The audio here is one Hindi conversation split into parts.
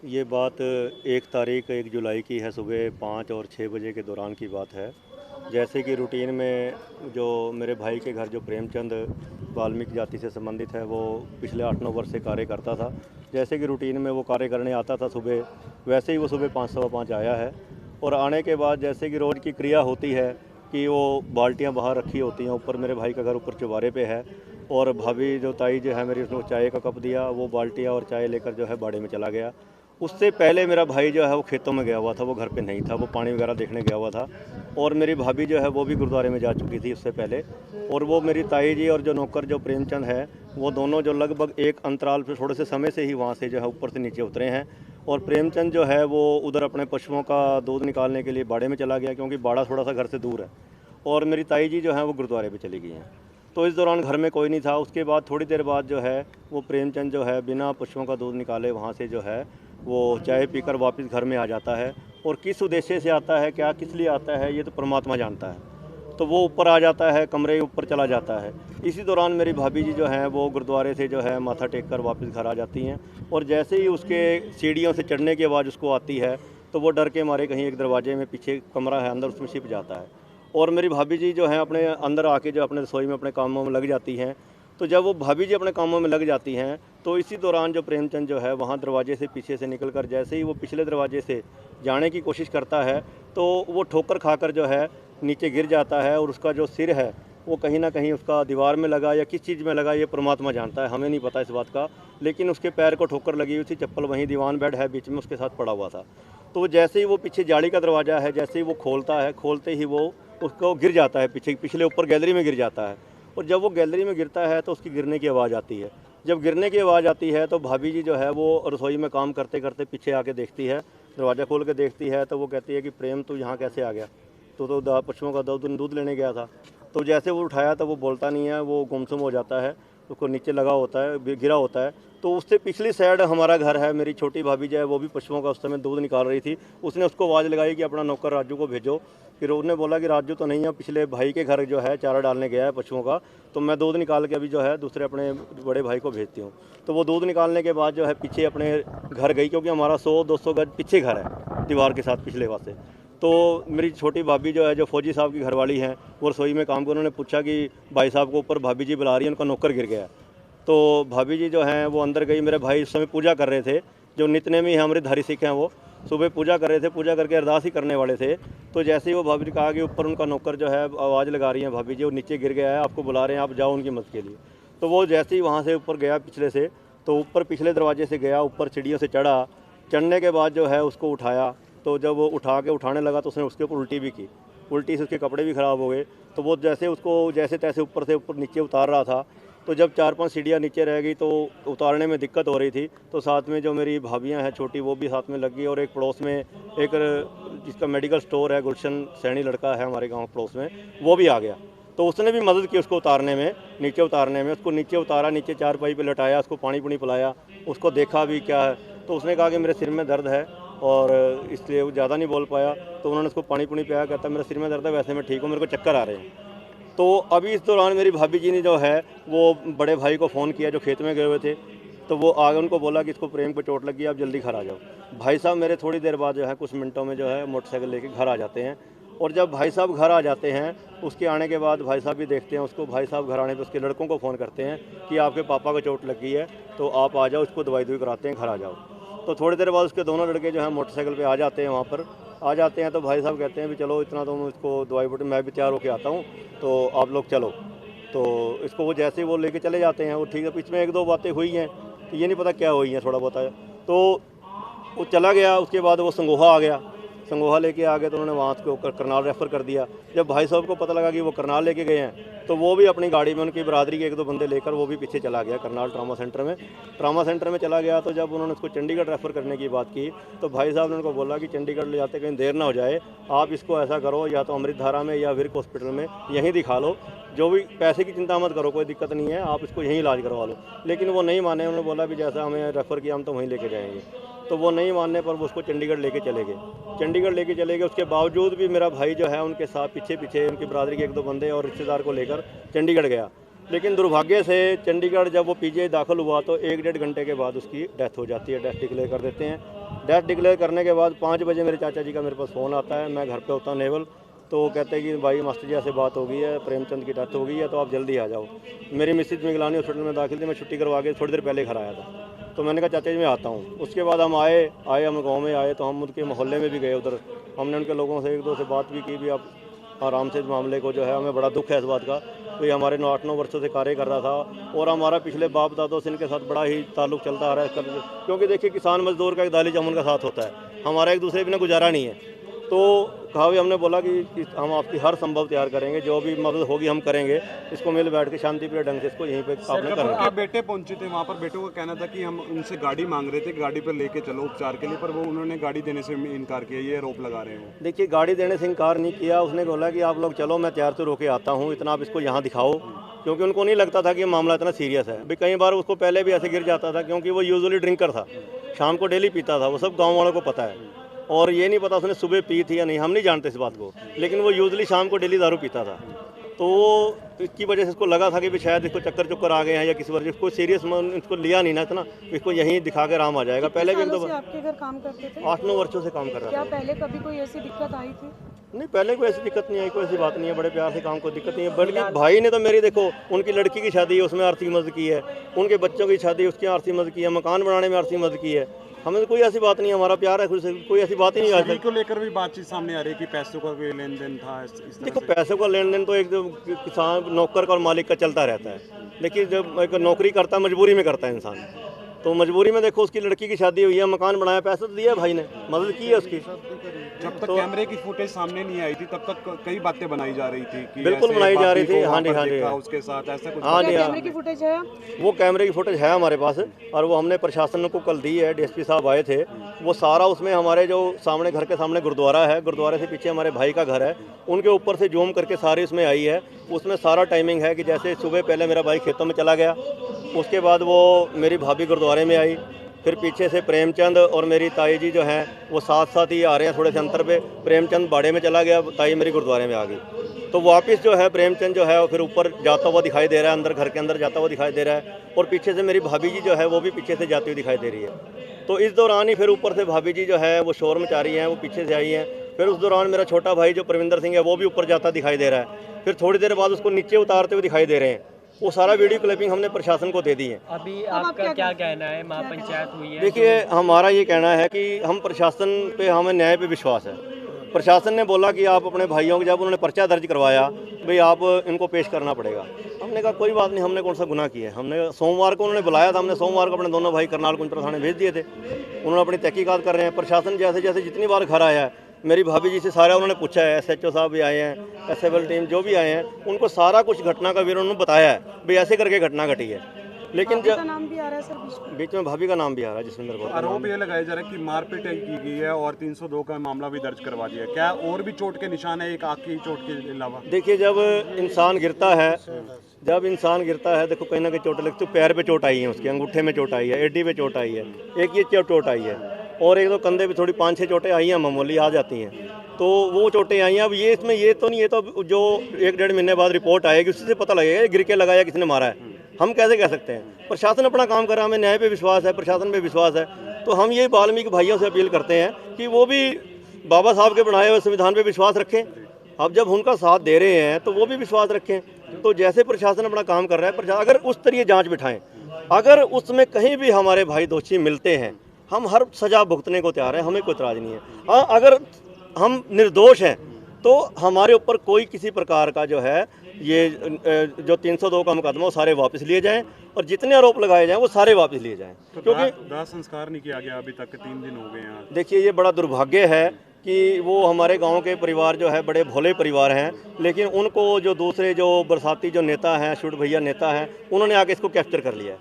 ये बात 1 जुलाई की है। सुबह 5 और 6 बजे के दौरान की बात है। जैसे कि रूटीन में जो मेरे भाई के घर जो प्रेमचंद वाल्मीकि जाति से संबंधित है, वो पिछले 8-9 वर्ष से कार्य करता था। जैसे कि रूटीन में वो कार्य करने आता था सुबह, वैसे ही वो सुबह 5 सवा 5 आया है। और आने के बाद जैसे कि रोज़ की क्रिया होती है कि वो बाल्टियाँ बाहर रखी होती हैं, ऊपर मेरे भाई का घर ऊपर चौबारे पे है, और भाभी जो ताई जो है मेरी, उसने चाय का कप दिया, वो बाल्टियाँ और चाय लेकर जो है बाड़े में चला गया। उससे पहले मेरा भाई जो है वो खेतों में गया हुआ था, वो घर पे नहीं था, वो पानी वगैरह देखने गया हुआ था। और मेरी भाभी जो है वो भी गुरुद्वारे में जा चुकी थी उससे पहले। और वो मेरी ताई जी और जो नौकर जो प्रेमचंद है, वो दोनों जो लगभग एक अंतराल पे थोड़े से समय से ही वहाँ से जो है ऊपर से नीचे उतरे हैं। और प्रेमचंद जो है वो उधर अपने पशुओं का दूध निकालने के लिए बाड़े में चला गया, क्योंकि बाड़ा थोड़ा सा घर से दूर है। और मेरी ताई जी जो है वो गुरुद्वारे पे चली गई हैं। तो इस दौरान घर में कोई नहीं था। उसके बाद थोड़ी देर बाद जो है वो प्रेमचंद जो है बिना पशुओं का दूध निकाले वहाँ से जो है वो चाय पीकर वापस घर में आ जाता है। और किस उद्देश्य से आता है, क्या किस लिए आता है, ये तो परमात्मा जानता है। तो वो ऊपर आ जाता है, कमरे ऊपर चला जाता है। इसी दौरान मेरी भाभी जी जो हैं वो गुरुद्वारे से जो है माथा टेक कर वापस घर आ जाती हैं। और जैसे ही उसके सीढ़ियों से चढ़ने की आवाज़ उसको आती है, तो वो डर के मारे कहीं एक दरवाजे में पीछे कमरा है अंदर, उसमें छिप जाता है। और मेरी भाभी जी जो हैं अपने अंदर आके जो अपने रसोई में अपने कामों में लग जाती हैं। तो जब वो भाभी जी अपने कामों में लग जाती हैं, तो इसी दौरान जो प्रेमचंद जो है वहाँ दरवाजे से पीछे से निकल कर जैसे ही वो पिछले दरवाजे से जाने की कोशिश करता है, तो वो ठोकर खाकर जो है नीचे गिर जाता है। और उसका जो सिर है वो कहीं ना कहीं उसका दीवार में लगा या किस चीज़ में लगा, ये परमात्मा जानता है, हमें नहीं पता इस बात का। लेकिन उसके पैर को ठोकर लगी हुई थी, चप्पल वहीं दीवान बेड है बीच में उसके साथ पड़ा हुआ था। तो वो जैसे ही वो पीछे जाली का दरवाज़ा है, जैसे ही वो खोलता है, खोलते ही वो उसको गिर जाता है, पीछे पिछले ऊपर गैलरी में गिर जाता है। और जब वो गैलरी में गिरता है तो उसकी गिरने की आवाज़ आती है। जब गिरने की आवाज़ आती है तो भाभी जी जो है वो रसोई में काम करते करते पीछे आके देखती है, दरवाज़ा खोल के देखती है। तो वो कहती है कि प्रेम तू यहाँ कैसे आ गया? तो पशुओं का दूध लेने गया था। तो जैसे वो उठाया तो वो बोलता नहीं है, वो गुमसुम हो जाता है, उसको नीचे लगा होता है, गिरा होता है। तो उससे पिछली साइड हमारा घर है। मेरी छोटी भाभी जो है वो भी पशुओं का उस समय दूध निकाल रही थी। उसने उसको आवाज़ लगाई कि अपना नौकर राजू को भेजो। फिर उसने बोला कि राजू तो नहीं है, पिछले भाई के घर जो है चारा डालने गया है पशुओं का, तो मैं दूध निकाल के अभी जो है दूसरे अपने बड़े भाई को भेजती हूँ। तो वो दूध निकालने के बाद जो है पीछे अपने घर गई, क्योंकि हमारा 100-200 गज पीछे घर है दीवार के साथ पिछले पासे। तो मेरी छोटी भाभी जो है, जो फौजी साहब की घरवाली हैं, वो रसोई में काम कर, उन्होंने पूछा कि भाई साहब को ऊपर भाभी जी बुला रही है, उनका नौकर गिर गया। तो भाभी जी जो हैं वो अंदर गई। मेरे भाई उस समय पूजा कर रहे थे, जो नित्य में ही हमारे धारी सिख हैं, वो सुबह पूजा कर रहे थे, पूजा करके अरदास ही करने वाले थे। तो जैसे ही वो भाभी ने कहा कि ऊपर उनका नौकर जो है आवाज़ लगा रही हैं भाभी जी, वो नीचे गिर गया है, आपको बुला रहे हैं, आप जाओ उनकी मदद के लिए। तो वो जैसे ही वहाँ से ऊपर गया पिछले से, तो ऊपर पिछले दरवाजे से गया, ऊपर सीढ़ियों से चढ़ा। चढ़ने के बाद जो है उसको उठाया। तो जब वो उठाने लगा तो उसने उसके ऊपर उल्टी भी की। उल्टी से उसके कपड़े भी ख़राब हो गए। तो वो जैसे उसको जैसे तैसे ऊपर से ऊपर नीचे उतार रहा था, तो जब 4-5 सीढ़ियाँ नीचे रह गई तो उतारने में दिक्कत हो रही थी। तो साथ में जो मेरी भाभियाँ हैं छोटी, वो भी साथ में लग गई। और एक पड़ोस में एक जिसका मेडिकल स्टोर है, गुलशन सैनी लड़का है हमारे गाँव पड़ोस में, वो भी आ गया। तो उसने भी मदद की उसको उतारने में, नीचे उतारने में। उसको नीचे उतारा, नीचे चारपाई पे लटाया, उसको पानी पुनी पिलाया, उसको देखा भी क्या है। तो उसने कहा कि मेरे सिर में दर्द है, और इसलिए वो ज़्यादा नहीं बोल पाया। तो उन्होंने उसको पानी पुनी पिलाया। कहता मेरे सिर में दर्द है, वैसे मैं ठीक हूँ, मेरे को चक्कर आ रहे हैं। तो अभी इस दौरान मेरी भाभी जी ने जो है वो बड़े भाई को फ़ोन किया जो खेत में गए हुए थे। तो वो आगे उनको बोला कि इसको प्रेम को चोट लगी है, आप जल्दी घर आ जाओ। भाई साहब मेरे थोड़ी देर बाद जो है कुछ मिनटों में जो है मोटरसाइकिल लेके घर आ जाते हैं। और जब भाई साहब घर आ जाते हैं, उसके आने के बाद भाई साहब भी देखते हैं उसको। भाई साहब घर आने पर उसके लड़कों को फ़ोन करते हैं कि आपके पापा को चोट लगी है, तो आप आ जाओ, उसको दवाई कराते हैं, घर आ जाओ। तो थोड़ी देर बाद उसके दोनों लड़के जो हैं मोटरसाइकिल पे आ जाते हैं, वहाँ पर आ जाते हैं। तो भाई साहब कहते हैं भी चलो इतना तो मैं इसको दवाई बूटी, मैं भी तैयार होकर आता हूँ, तो आप लोग चलो। तो इसको वो जैसे ही वो लेके चले जाते हैं, वो ठीक है। इसमें 1-2 बातें हुई हैं, तो ये नहीं पता क्या हुई हैं, थोड़ा बहुत है। तो वो चला गया। उसके बाद वो संगोहा आ गया, संगोहा लेके आ गए। तो उन्होंने वहाँ को करनाल रेफ़र कर दिया। जब भाई साहब को पता लगा कि वो करनाल लेके गए हैं, तो वो भी अपनी गाड़ी में उनकी बरादरी के 1-2 बंदे लेकर वो भी पीछे चला गया करनाल ट्रामा सेंटर में चला गया। तो जब उन्होंने उसको चंडीगढ़ रेफ़र करने की बात की, तो भाई साहब ने उनको बोला कि चंडीगढ़ ले जाते कहीं देर ना हो जाए, आप इसको ऐसा करो, या तो अमृतधारा में या विर्क हॉस्पिटल में यहीं दिखा लो, जो भी पैसे की चिंता मत करो, कोई दिक्कत नहीं है, आप इसको यहीं इलाज करवा लो। लेकिन वो नहीं माने। उन्होंने बोला भी जैसा हमें रेफ़र किया हम तो वहीं लेके जाएंगे। तो वो नहीं मानने पर वो उसको चंडीगढ़ लेके चले गए। उसके बावजूद भी मेरा भाई जो है उनके साथ पीछे पीछे उनकी बरादरी के 1-2 बंदे और रिश्तेदार को लेकर चंडीगढ़ गया। लेकिन दुर्भाग्य से चंडीगढ़ जब वो पीजीआई दाखिल हुआ, तो 1-1.5 घंटे के बाद उसकी डेथ हो जाती है, डेथ डिक्लेयर कर देते हैं। डेथ डिक्लेयर करने के बाद 5 बजे मेरे चाचा जी का मेरे पास फ़ोन आता है, मैं घर पे होता हूँ नेवल, तो वो कहते हैं कि भाई मास्टर जी ऐसे बात हो गई है, प्रेमचंद की डेथ हो गई है, तो आप जल्दी आ जाओ। मेरी मिसेज मिगलानी हॉस्पिटल में दाखिल थी, मैं छुट्टी करवा के थोड़ी देर पहले घर आया था, तो मैंने कहा चाचा जी मैं आता हूँ। उसके बाद हम हम गाँव में आए, तो हम उनके मोहल्ले में भी गए उधर, हमने उनके लोगों से 1-2 से बात भी की भी आप आराम से इस मामले को जो है, हमें बड़ा दुख है इस बात का, कोई हमारे 8-9 वर्षों से कार्य कर रहा था और हमारा पिछले बाप दादों से इनके साथ बड़ा ही ताल्लुक चलता आ रहा है। क्योंकि देखिए किसान मजदूर का एक दाली जामुन का साथ होता है, हमारा एक दूसरे बिना गुजारा नहीं है। तो कहा भी हमने बोला कि हम आपकी हर संभव तैयार करेंगे, जो भी मदद होगी हम करेंगे, इसको मिल बैठ के शांतिप्रिय ढंग से इसको यहीं पे आपने करना। आप बेटे पहुंचे थे वहाँ पर, बेटों का कहना था कि हम उनसे गाड़ी मांग रहे थे, गाड़ी पर लेके चलो उपचार के लिए, पर वो उन्होंने गाड़ी देने से इनकार किया, ये आरोप लगा रहे हैं। देखिए गाड़ी देने से इनकार नहीं किया, उसने बोला कि आप लोग चलो मैं तैयार से रोके आता हूँ, इतना आप इसको यहाँ दिखाओ, क्योंकि उनको नहीं लगता था कि ये मामला इतना सीरियस है। भाई कई बार उसको पहले भी ऐसे गिर जाता था, क्योंकि वो यूजुअली ड्रिंकर था, शाम को डेली पीता था, वो सब गाँव वालों को पता है। और ये नहीं पता उसने सुबह पी थी या नहीं, हम नहीं जानते इस बात को, लेकिन वो यूजुअली शाम को डेली दारू पीता था। तो वो इसकी वजह से इसको लगा था कि भी शायद इसको चक्कर चुक्कर आ गए हैं या किसी वजह से, कोई सीरियस इसको लिया नहीं ना इतना, इसको यहीं दिखा के आराम आ जाएगा। पहले भी तो आपके घर काम करते थे? 8-9 वर्षों से काम कर रहा क्या था। पहले कभी कोई ऐसी दिक्कत आई थी? नहीं पहले कोई ऐसी दिक्कत नहीं आई, कोई ऐसी बात नहीं है, बड़े प्यार से काम, कोई दिक्कत नहीं है। बल्कि भाई ने तो मेरी देखो, उनकी लड़की की शादी है उसमें आर्थिक मदद की है, उनके बच्चों की शादी उसकी आर्थिक मदद की है, मकान बनाने में आर्थिक मदद की है। हमें तो कोई ऐसी बात नहीं है, हमारा प्यार है खुद से, कोई ऐसी बात ही नहीं आज तक। को लेकर भी बातचीत सामने आ रही है कि पैसों का कोई लेन देन था इस तरह देखो से। पैसों का लेन देन तो एक किसान नौकर का और मालिक का चलता रहता है, लेकिन जब एक नौकरी करता है मजबूरी में करता है इंसान, तो मजबूरी में देखो उसकी लड़की की शादी हुई है, मकान बनाया, पैसा तो दिया भाई ने, मदद की है उसकी। जब तक कैमरे की फुटेज सामने नहीं आई थी तब तक कई बातें बनाई जा रही थी कि बिल्कुल ऐसे बनाई जा रही बापी थी। को हाँ जी, वहाँ हाँ पर जी, देखा, उसके साथ ऐसा कुछ। हाँ जी, हाँ। कैमरे की फुटेज है? वो कैमरे की फुटेज है हमारे पास, और वो हमने प्रशासन को कल दी है, डीएसपी साहब आए थे, वो सारा उसमें हमारे जो सामने घर के सामने गुरुद्वारा है, गुरुद्वारे से पीछे हमारे भाई का घर है, उनके ऊपर से जूम करके सारी उसमें आई है। उसमें सारा टाइमिंग है कि जैसे सुबह पहले मेरा भाई खेतों में चला गया, उसके बाद वो मेरी भाभी गुरुद्वारे में आई, फिर पीछे से प्रेमचंद और मेरी ताई जी जो हैं वो साथ साथ ही आ रहे हैं, थोड़े से अंतर पे। प्रेमचंद बाड़े में चला गया, ताई मेरी गुरुद्वारे में आ गई, तो वापस जो है प्रेमचंद जो है वो फिर ऊपर जाता हुआ दिखाई दे रहा है, अंदर घर के अंदर जाता हुआ दिखाई दे रहा है, और पीछे से मेरी भाभी जी जो है वो भी पीछे से जाती हुई दिखाई दे रही है। तो इस दौरान ही फिर ऊपर से भाभी जी जो है वो शोर मचा रही हैं, वो पीछे से आई हैं। फिर उस दौरान मेरा छोटा भाई जो प्रविंदर सिंह है वो भी ऊपर जाता दिखाई दे रहा है, फिर थोड़ी देर बाद उसको नीचे उतारते हुए दिखाई दे रहे हैं। वो सारा वीडियो क्लिपिंग हमने प्रशासन को दे दी है। अभी आपका क्या कहना है? महापंचायत हुई है, देखिए हमारा ये कहना है कि हम प्रशासन पे, हमें न्याय पे विश्वास है। प्रशासन ने बोला कि आप अपने भाइयों के, जब उन्होंने पर्चा दर्ज करवाया भाई आप इनको पेश करना पड़ेगा, हमने कहा कोई बात नहीं, हमने कौन सा गुनाह किया है। हमने सोमवार को उन्होंने बुलाया था, हमने सोमवार को अपने दोनों भाई करनाल कुंजरा थाने भेज दिए थे, उन्होंने अपनी तहकीकात कर रहे हैं। प्रशासन जैसे जैसे जितनी बार घर आया है, मेरी भाभी जी से सारा उन्होंने पूछा है, SHO साहब भी आए हैं, SFL टीम जो भी आए हैं, उनको सारा कुछ घटना का विवरण उन्होंने बताया है भाई ऐसे करके घटना घटी है। लेकिन भाभी का नाम भी आ रहा है सर बीच में भाभी का नाम भी आ रहा है, जसविंदर कौर। आरोप ये लगाया जा रहा है कि मारपीट की गई है और 302 का मामला भी दर्ज करवा दिया। क्या और भी चोट के निशान है, एक आँख की चोट के अलावा? देखिए जब इंसान गिरता है, देखो कहीं ना कहीं चोट लगती है। पैर पे चोट आई है, उसके अंगूठे में चोट आई है, एडी पे चोट आई है, एक ये चोट आई है, और एक दो कंधे पे थोड़ी 5-6 चोटें आई हैं, मामूली आ जाती हैं, तो वो चोटें आई हैं। अब ये इसमें ये तो नहीं, ये तो जो 1-1.5 महीने बाद रिपोर्ट आएगी उसी से पता लगेगा गिर के लगाया किसने मारा है, हम कैसे कह सकते हैं। प्रशासन अपना काम कर रहा है, हमें न्याय पे विश्वास है, प्रशासन पे विश्वास है। तो हम ये वाल्मीकि भाइयों से अपील करते हैं कि वो भी बाबा साहब के बनाए हुए संविधान पे विश्वास रखें। अब जब उनका साथ दे रहे हैं तो वो भी विश्वास रखें। तो जैसे प्रशासन अपना काम कर रहा है, अगर उस तरह जांच बिठाएं, अगर उसमें कहीं भी हमारे भाई दोषी मिलते हैं, हम हर सजा भुगतने को तैयार हैं, हमें कोई इतराज़ नहीं है। हाँ, अगर हम निर्दोष हैं तो हमारे ऊपर कोई किसी प्रकार का जो है ये जो 302 का मुकदमा वो सारे वापस लिए जाएं, और जितने आरोप लगाए जाएं वो सारे वापस लिए जाएं। तो क्योंकि दाह संस्कार नहीं किया गया अभी तक, 3 दिन हो गए हैं। देखिए ये बड़ा दुर्भाग्य है कि वो हमारे गांव के परिवार जो है बड़े भोले परिवार हैं, लेकिन उनको जो दूसरे जो बरसाती जो नेता हैं, शुड भैया नेता हैं, उन्होंने आके इसको कैप्चर कर लिया है,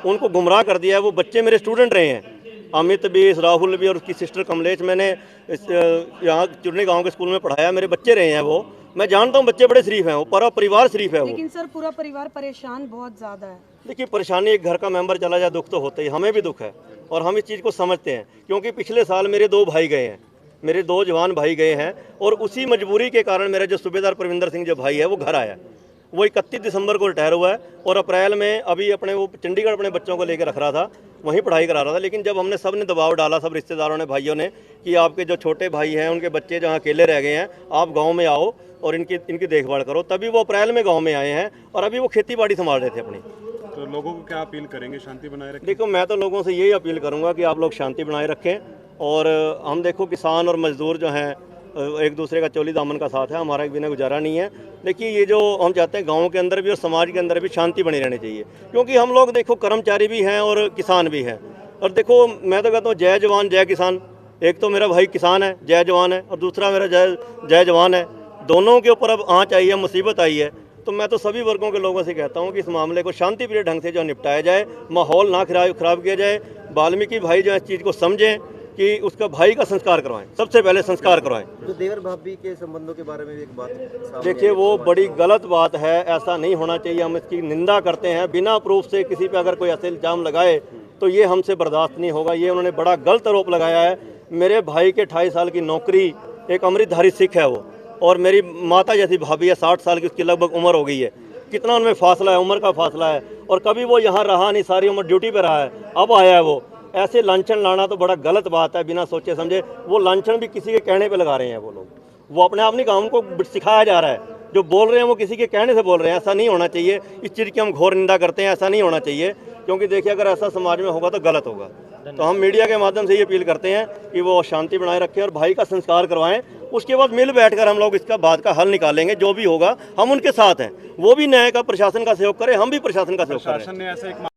उनको गुमराह कर दिया है। वो बच्चे मेरे स्टूडेंट रहे हैं, अमित भी, राहुल भी और उसकी सिस्टर कमलेश, मैंने यहाँ चुरनी गांव के स्कूल में पढ़ाया, मेरे बच्चे रहे हैं वो, मैं जानता हूँ बच्चे बड़े शरीफ हैं, वो पूरा परिवार शरीफ है वो। लेकिन सर पूरा परिवार परेशान बहुत ज़्यादा है। देखिए परेशानी, एक घर का मेंबर चला जाए दुख तो होता ही, हमें भी दुख है और हम इस चीज़ को समझते हैं, क्योंकि पिछले साल मेरे 2 भाई गए हैं, मेरे 2 जवान भाई गए हैं, और उसी मजबूरी के कारण मेरा जो सूबेदार प्रविंदर सिंह जो भाई है वो घर आया। वो 31 दिसंबर को रिटायर हुआ है, और अप्रैल में अभी अपने वो चंडीगढ़ अपने बच्चों को लेकर रख रहा था, वहीं पढ़ाई करा रहा था। लेकिन जब हमने सब ने दबाव डाला, सब रिश्तेदारों ने, भाइयों ने, कि आपके जो छोटे भाई हैं उनके बच्चे जहाँ अकेले रह गए हैं, आप गाँव में आओ और इनकी देखभाल करो, तभी वो अप्रैल में गाँव में आए हैं और अभी वो खेती बाड़ी संभाल रहे थे अपनी। तो लोगों को क्या अपील करेंगे, शांति बनाए रखें? देखो, मैं तो लोगों से यही अपील करूंगा कि आप लोग शांति बनाए रखें। और हम देखो, किसान और मजदूर जो हैं एक दूसरे का चोली दामन का साथ है, हमारा बिना गुजारा नहीं है। देखिए, ये जो हम चाहते हैं गांव के अंदर भी और समाज के अंदर भी शांति बनी रहनी चाहिए, क्योंकि हम लोग देखो कर्मचारी भी हैं और किसान भी हैं। और देखो, मैं तो कहता हूँ जय जवान जय किसान। एक तो मेरा भाई किसान है, जय जवान है, और दूसरा मेरा जय जवान है। दोनों के ऊपर अब आँच आई है, मुसीबत आई है। तो मैं तो सभी वर्गों के लोगों से कहता हूँ कि इस मामले को शांतिप्रिय ढंग से जो निपटाया जाए, माहौल ना खराब किया जाए। वाल्मीकि भाई जो इस चीज़ को समझें कि उसका भाई का संस्कार करवाएं, सबसे पहले संस्कार करवाएं। तो देवर भाभी के संबंधों के बारे में भी एक बात सामने देखिए, आई, वो बड़ी गलत बात है, ऐसा नहीं होना चाहिए। हम इसकी निंदा करते हैं। बिना प्रूफ से किसी पे अगर कोई ऐसे इल्ज़ाम लगाए तो ये हमसे बर्दाश्त नहीं होगा। ये उन्होंने बड़ा गलत आरोप लगाया है। मेरे भाई के 28 साल की नौकरी, एक अमृतधारी सिख है वो, और मेरी माता जैसी भाभी है, 60 साल की उसकी लगभग उम्र हो गई है। कितना उनमें फासला है, उम्र का फासला है। और कभी वो यहाँ रहा नहीं, सारी उम्र ड्यूटी पे रहा है, अब आया है वो। ऐसे लांछन लाना तो बड़ा गलत बात है, बिना सोचे समझे। वो लांछन भी किसी के कहने पे लगा रहे हैं वो लोग, वो अपने आप नहीं कहा, उनको सिखाया जा रहा है। जो बोल रहे हैं वो किसी के कहने से बोल रहे हैं, ऐसा नहीं होना चाहिए। इस चीज़ की हम घोर निंदा करते हैं, ऐसा नहीं होना चाहिए। क्योंकि देखिए, अगर ऐसा समाज में होगा तो गलत होगा। तो हम मीडिया के माध्यम से ये अपील करते हैं कि वो शांति बनाए रखें और भाई का संस्कार करवाएं। उसके बाद मिल बैठकर हम लोग इसका बात का हल निकालेंगे। जो भी होगा हम उनके साथ हैं। वो भी न्याय का, प्रशासन का सहयोग करें, हम भी प्रशासन का सहयोग करें। प्रशासन ने ऐसा एक